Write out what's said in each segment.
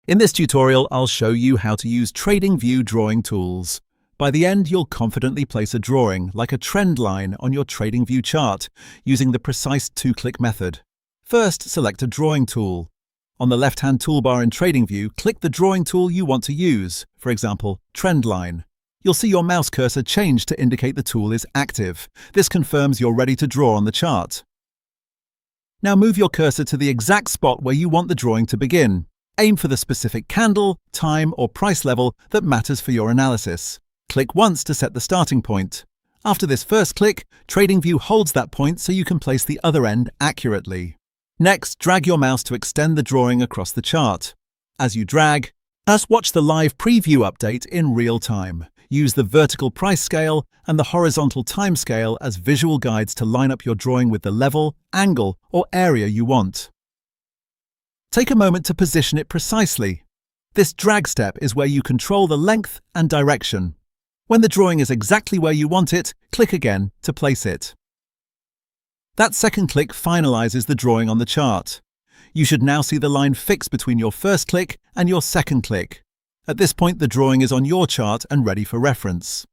In this tutorial, I'll show you how to use TradingView drawing tools. By the end, you'll confidently place a drawing, like a trend line, on your TradingView chart, using the precise two-click method. First, select a drawing tool. On the left-hand toolbar in TradingView, click the drawing tool you want to use, for example, trend line. You'll see your mouse cursor change to indicate the tool is active. This confirms you're ready to draw on the chart. Now move your cursor to the exact spot where you want the drawing to begin. Aim for the specific candle, time, or price level that matters for your analysis. Click once to set the starting point. After this first click, TradingView holds that point so you can place the other end accurately. Next, drag your mouse to extend the drawing across the chart. As you drag, watch the live preview update in real time. Use the vertical price scale and the horizontal time scale as visual guides to line up your drawing with the level, angle, or area you want. Take a moment to position it precisely. This drag step is where you control the length and direction. When the drawing is exactly where you want it, click again to place it. That second click finalizes the drawing on the chart. You should now see the line fixed between your first click and your second click. At this point, the drawing is on your chart and ready for reference.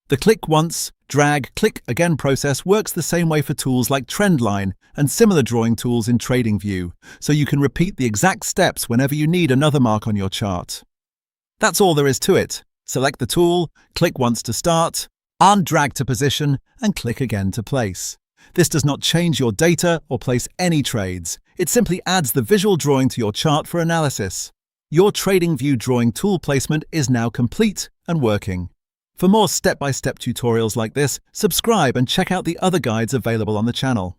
The click once, drag, click again process works the same way for tools like Trendline and similar drawing tools in TradingView, so you can repeat the exact steps whenever you need another mark on your chart. That's all there is to it. Select the tool, click once to start, drag to position, and click again to place. This does not change your data or place any trades. It simply adds the visual drawing to your chart for analysis. Your TradingView drawing tool placement is now complete and working. For more step-by-step tutorials like this, subscribe and check out the other guides available on the channel.